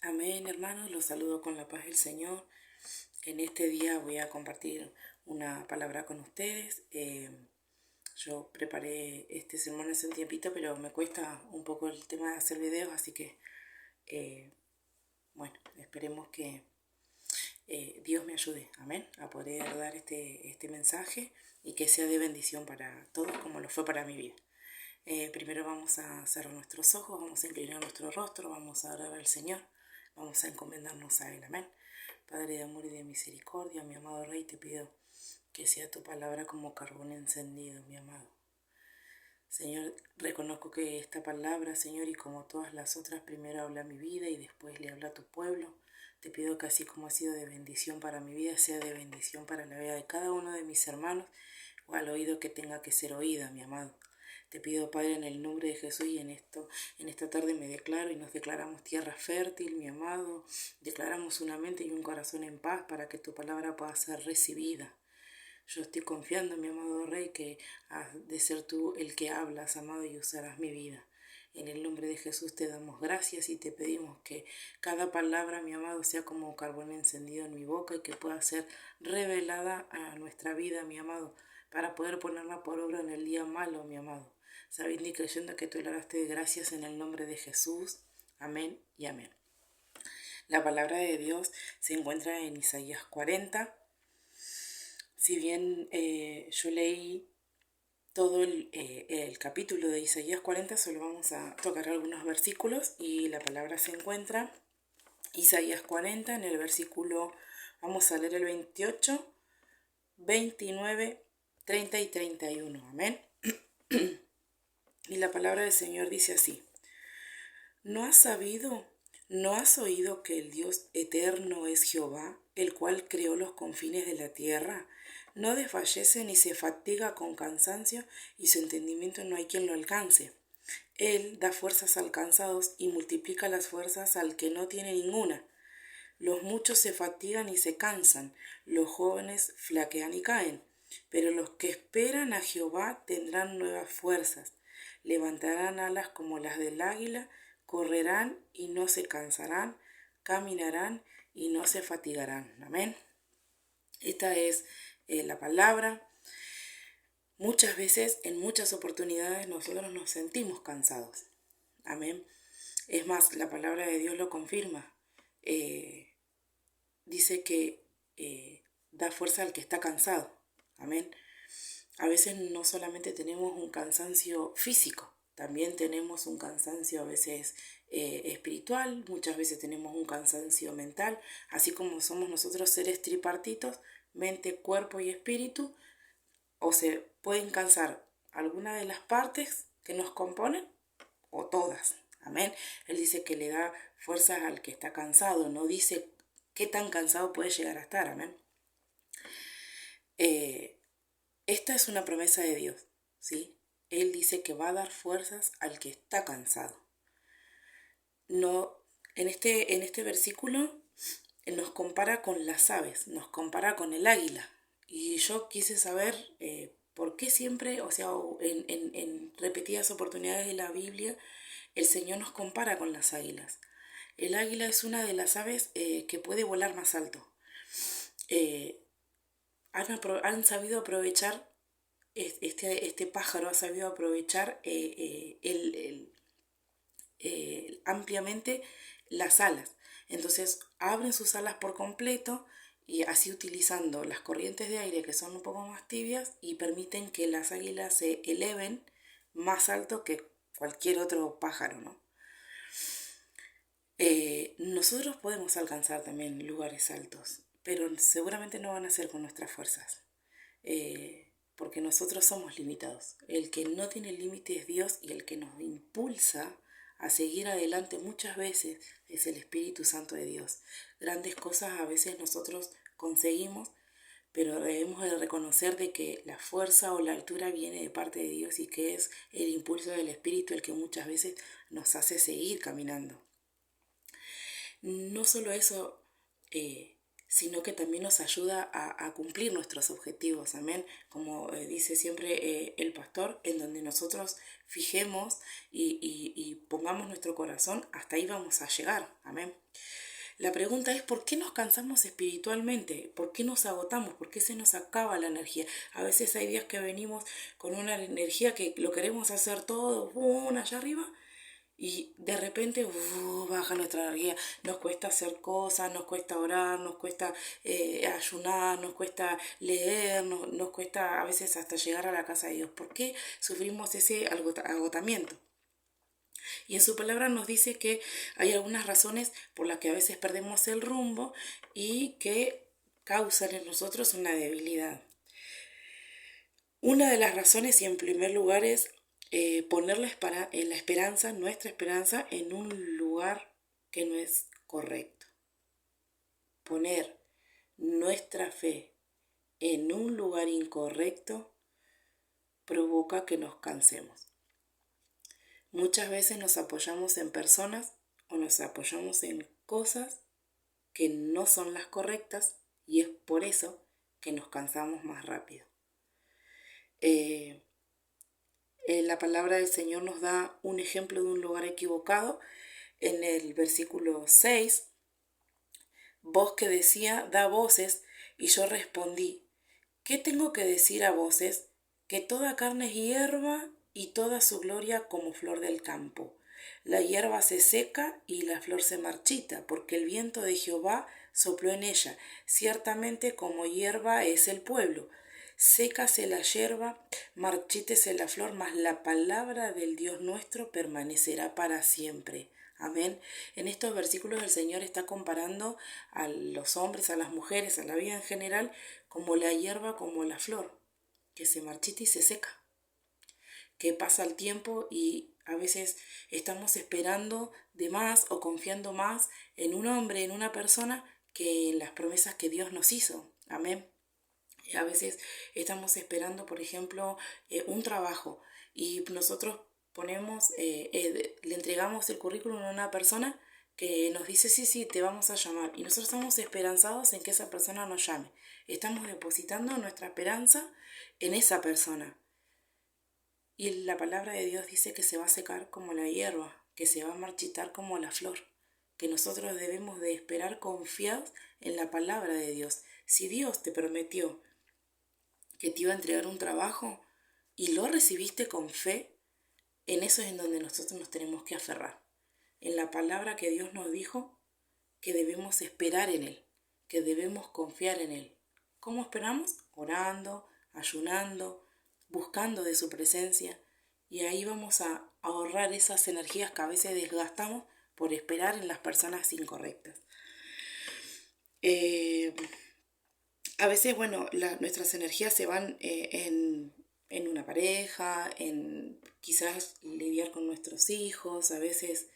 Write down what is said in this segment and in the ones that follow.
Amén, hermanos, los saludo con la paz del Señor. En este día voy a compartir una palabra con ustedes. Yo preparé este sermón hace un tiempito, pero me cuesta un poco el tema de hacer videos, así que, bueno, esperemos que Dios me ayude, amén, a poder dar este mensaje y que sea de bendición para todos como lo fue para mi vida. Primero vamos a cerrar nuestros ojos, vamos a inclinar nuestro rostro, vamos a orar al Señor, vamos a encomendarnos a Él, amén. Padre de amor y de misericordia, mi amado Rey, te pido que sea tu palabra como carbón encendido, mi amado. Señor, reconozco que esta palabra, Señor, y como todas las otras, primero habla a mi vida y después le habla a tu pueblo. Te pido que así como ha sido de bendición para mi vida, sea de bendición para la vida de cada uno de mis hermanos, o al oído que tenga que ser oída, mi amado. Te pido, Padre, en el nombre de Jesús, y en esta tarde me declaro y nos declaramos tierra fértil, mi amado. Declaramos una mente y un corazón en paz para que tu palabra pueda ser recibida. Yo estoy confiando, mi amado Rey, que has de ser tú el que hablas, amado, y usarás mi vida. En el nombre de Jesús te damos gracias y te pedimos que cada palabra, mi amado, sea como carbón encendido en mi boca y que pueda ser revelada a nuestra vida, mi amado, para poder ponerla por obra en el día malo, mi amado. Sabiendo y creyendo que tú le hablaste de gracias en el nombre de Jesús. Amén y amén. La palabra de Dios se encuentra en Isaías 40. Si bien yo leí todo el capítulo de Isaías 40, solo vamos a tocar algunos versículos y la palabra se encuentra Isaías 40 en el versículo, vamos a leer el 28, 29, 30 y 31. Amén. Y la palabra del Señor dice así: ¿No has sabido, no has oído que el Dios eterno es Jehová, el cual creó los confines de la tierra? No desfallece ni se fatiga con cansancio, y su entendimiento no hay quien lo alcance. Él da fuerzas al cansado y multiplica las fuerzas al que no tiene ninguna. Los muchos se fatigan y se cansan, los jóvenes flaquean y caen. Pero los que esperan a Jehová tendrán nuevas fuerzas, levantarán alas como las del águila, correrán y no se cansarán, caminarán y no se fatigarán. Amén. Esta es la palabra. Muchas veces, en muchas oportunidades, nosotros nos sentimos cansados. Amén. Es más, la palabra de Dios lo confirma. Dice que da fuerza al que está cansado. Amén. A veces no solamente tenemos un cansancio físico, también tenemos un cansancio a veces espiritual, muchas veces tenemos un cansancio mental, así como somos nosotros seres tripartitos, mente, cuerpo y espíritu, o se pueden cansar alguna de las partes que nos componen o todas. Amén. Él dice que le da fuerzas al que está cansado, no dice qué tan cansado puede llegar a estar. Amén. Esta es una promesa de Dios, ¿sí? Él dice que va a dar fuerzas al que está cansado. No, en este versículo nos compara con las aves, nos compara con el águila. Y yo quise saber por qué siempre, o sea, en repetidas oportunidades de la Biblia, el Señor nos compara con las águilas. El águila es una de las aves que puede volar más alto. Han sabido aprovechar, este pájaro ha sabido aprovechar ampliamente las alas. Entonces abren sus alas por completo y así utilizando las corrientes de aire que son un poco más tibias y permiten que las águilas se eleven más alto que cualquier otro pájaro, ¿no? Nosotros podemos alcanzar también lugares altos, pero seguramente no van a ser con nuestras fuerzas, porque nosotros somos limitados. El que no tiene límite es Dios, y el que nos impulsa a seguir adelante muchas veces es el Espíritu Santo de Dios. Grandes cosas a veces nosotros conseguimos, pero debemos de reconocer de que la fuerza o la altura viene de parte de Dios y que es el impulso del Espíritu el que muchas veces nos hace seguir caminando. No solo eso, sino que también nos ayuda a cumplir nuestros objetivos, amén. Como dice siempre el pastor, en donde nosotros fijemos y pongamos nuestro corazón, hasta ahí vamos a llegar, amén. La pregunta es, ¿por qué nos cansamos espiritualmente? ¿Por qué nos agotamos? ¿Por qué se nos acaba la energía? A veces hay días que venimos con una energía que lo queremos hacer todo, allá arriba, y de repente baja nuestra energía. Nos cuesta hacer cosas, nos cuesta orar, nos cuesta ayunar, nos cuesta leer, nos cuesta a veces hasta llegar a la casa de Dios. ¿Por qué sufrimos ese agotamiento? Y en su palabra nos dice que hay algunas razones por las que a veces perdemos el rumbo y que causan en nosotros una debilidad. Una de las razones, y en primer lugar, es poner la esperanza, nuestra esperanza, en un lugar que no es correcto. Poner nuestra fe en un lugar incorrecto provoca que nos cansemos. Muchas veces nos apoyamos en personas o nos apoyamos en cosas que no son las correctas y es por eso que nos cansamos más rápido. La palabra del Señor nos da un ejemplo de un lugar equivocado en el versículo 6. Voz que decía, da voces, y yo respondí, ¿qué tengo que decir a voces? Que toda carne es hierba y toda su gloria como flor del campo. La hierba se seca y la flor se marchita, porque el viento de Jehová sopló en ella. Ciertamente como hierba es el pueblo. Sécase la hierba, marchítese la flor, mas la palabra del Dios nuestro permanecerá para siempre. Amén. En estos versículos el Señor está comparando a los hombres, a las mujeres, a la vida en general, como la hierba, como la flor, que se marchita y se seca, que pasa el tiempo y a veces estamos esperando de más o confiando más en un hombre, en una persona, que en las promesas que Dios nos hizo. Amén. A veces estamos esperando, por ejemplo, un trabajo y nosotros le entregamos el currículum a una persona que nos dice, sí, te vamos a llamar. Y nosotros estamos esperanzados en que esa persona nos llame. Estamos depositando nuestra esperanza en esa persona. Y la palabra de Dios dice que se va a secar como la hierba, que se va a marchitar como la flor, que nosotros debemos de esperar confiados en la palabra de Dios. Si Dios te prometió que te iba a entregar un trabajo y lo recibiste con fe, en eso es en donde nosotros nos tenemos que aferrar. En la palabra que Dios nos dijo que debemos esperar en Él, que debemos confiar en Él. ¿Cómo esperamos? Orando, ayunando, buscando de su presencia. Y ahí vamos a ahorrar esas energías que a veces desgastamos por esperar en las personas incorrectas. A veces, nuestras energías se van en una pareja, en quizás lidiar con nuestros hijos. A veces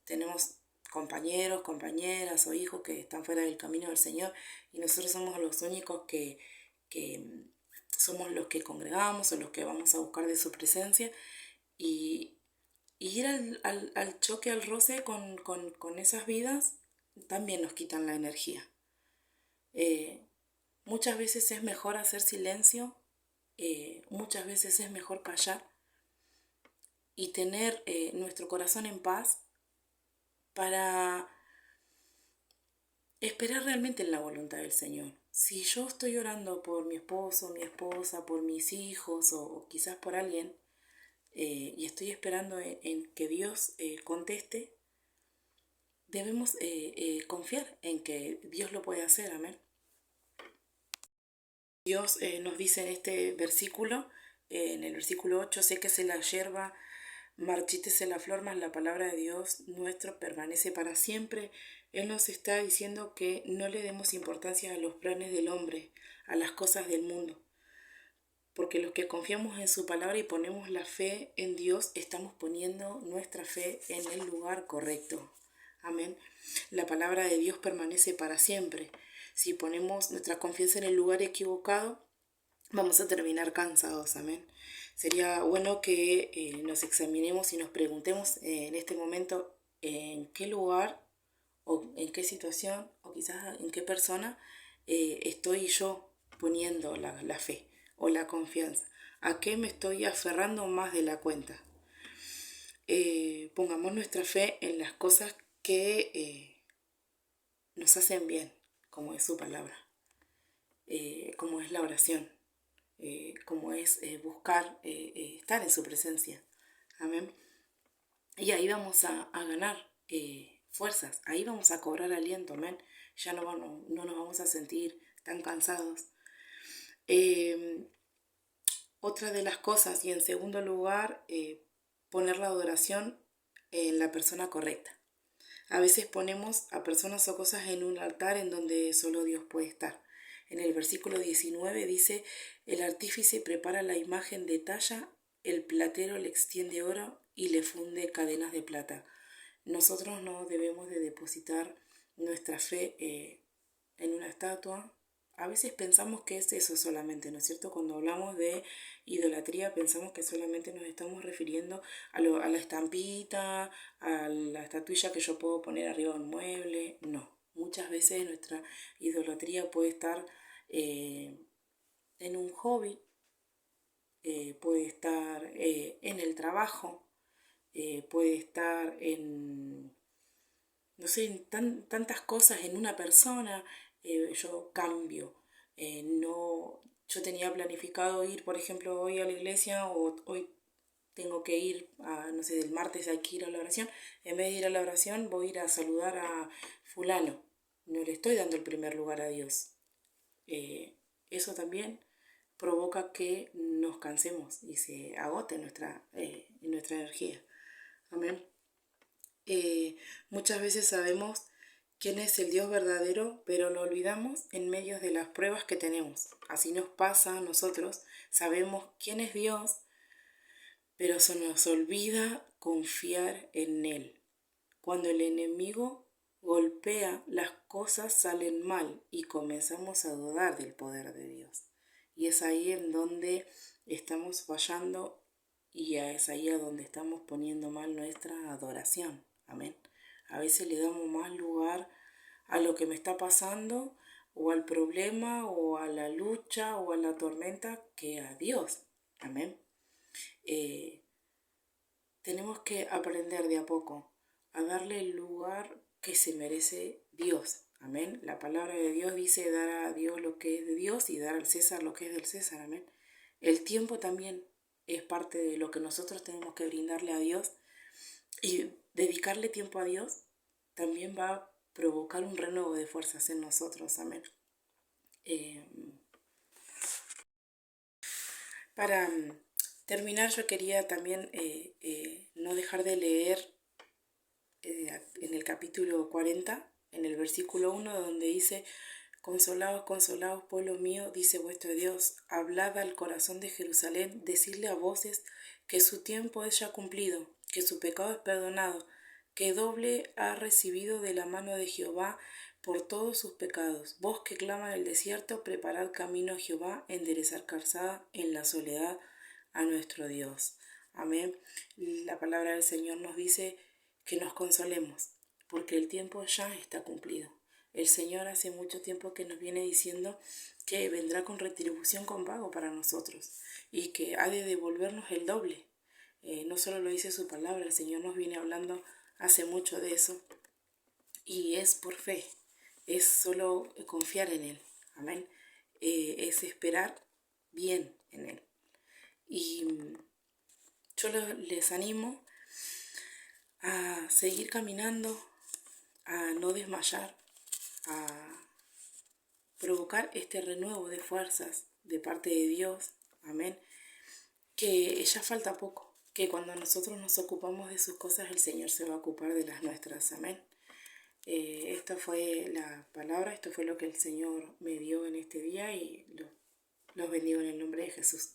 tenemos compañeros, compañeras o hijos que están fuera del camino del Señor y nosotros somos los únicos que somos los que congregamos o los que vamos a buscar de su presencia y ir al choque, al roce con esas vidas también nos quitan la energía. Muchas veces es mejor hacer silencio, muchas veces es mejor callar y tener nuestro corazón en paz para esperar realmente en la voluntad del Señor. Si yo estoy orando por mi esposo, mi esposa, por mis hijos o quizás por alguien y estoy esperando en que Dios conteste, debemos confiar en que Dios lo puede hacer. Amén. Dios nos dice en este versículo, en el versículo 8, séquese la hierba, marchítese la flor, mas la palabra de Dios nuestro permanece para siempre. Él nos está diciendo que no le demos importancia a los planes del hombre, a las cosas del mundo. Porque los que confiamos en su palabra y ponemos la fe en Dios, estamos poniendo nuestra fe en el lugar correcto. Amén. La palabra de Dios permanece para siempre. Si ponemos nuestra confianza en el lugar equivocado, vamos a terminar cansados. Amén. Sería bueno que nos examinemos y nos preguntemos en este momento en qué lugar o en qué situación o quizás en qué persona estoy yo poniendo la fe o la confianza. ¿A qué me estoy aferrando más de la cuenta? Pongamos nuestra fe en las cosas que nos hacen bien, como es su palabra, como es la oración, como es buscar estar en su presencia. Amén. Y ahí vamos a ganar fuerzas, ahí vamos a cobrar aliento, amén. Ya no nos vamos a sentir tan cansados. Otra de las cosas, y en segundo lugar, poner la adoración en la persona correcta. A veces ponemos a personas o cosas en un altar en donde solo Dios puede estar. En el versículo 19 dice, el artífice prepara la imagen de talla, el platero le extiende oro y le funde cadenas de plata. Nosotros no debemos de depositar nuestra fe en una estatua. A veces pensamos que es eso solamente, ¿no es cierto? Cuando hablamos de idolatría pensamos que solamente nos estamos refiriendo a la estampita, a la estatuilla que yo puedo poner arriba de un mueble. No, muchas veces nuestra idolatría puede estar en un hobby, puede estar en el trabajo, puede estar en, no sé, en tantas cosas, en una persona. Yo cambio. No, yo tenía planificado ir, por ejemplo, hoy a la iglesia o hoy tengo que ir, no sé, del martes hay que ir a la oración. En vez de ir a la oración voy a ir a saludar a fulano. No le estoy dando el primer lugar a Dios. Eso también provoca que nos cansemos y se agote nuestra energía. Amén. Muchas veces sabemos quién es el Dios verdadero, pero lo olvidamos en medio de las pruebas que tenemos. Así nos pasa a nosotros, sabemos quién es Dios, pero se nos olvida confiar en Él. Cuando el enemigo golpea, las cosas salen mal y comenzamos a dudar del poder de Dios. Y es ahí en donde estamos fallando y es ahí a donde estamos poniendo mal nuestra adoración. Amén. A veces le damos más lugar a lo que me está pasando o al problema o a la lucha o a la tormenta que a Dios. Amén. Tenemos que aprender de a poco a darle el lugar que se merece Dios. Amén. La palabra de Dios dice dar a Dios lo que es de Dios y dar al César lo que es del César. Amén. El tiempo también es parte de lo que nosotros tenemos que brindarle a Dios, y dedicarle tiempo a Dios también va a provocar un renuevo de fuerzas en nosotros. Amén. Para terminar, yo quería también no dejar de leer en el capítulo 40, en el versículo 1, donde dice, consolaos, consolaos, pueblo mío, dice vuestro Dios, hablad al corazón de Jerusalén, decidle a voces que su tiempo es ya cumplido, que su pecado es perdonado, que doble ha recibido de la mano de Jehová por todos sus pecados. Vos que claman el desierto, preparad camino a Jehová, enderezar calzada en la soledad a nuestro Dios. Amén. La palabra del Señor nos dice que nos consolemos, porque el tiempo ya está cumplido. El Señor hace mucho tiempo que nos viene diciendo que vendrá con retribución con pago para nosotros y que ha de devolvernos el doble. No solo lo dice su palabra, el Señor nos viene hablando hace mucho de eso, y es por fe, es solo confiar en Él. Amén. Es esperar bien en Él. Y yo les animo a seguir caminando, a no desmayar, a provocar este renuevo de fuerzas de parte de Dios. Amén. Que ya falta poco, que cuando nosotros nos ocupamos de sus cosas, el Señor se va a ocupar de las nuestras. Amén. Esta fue la palabra, esto fue lo que el Señor me dio en este día y los bendigo en el nombre de Jesús.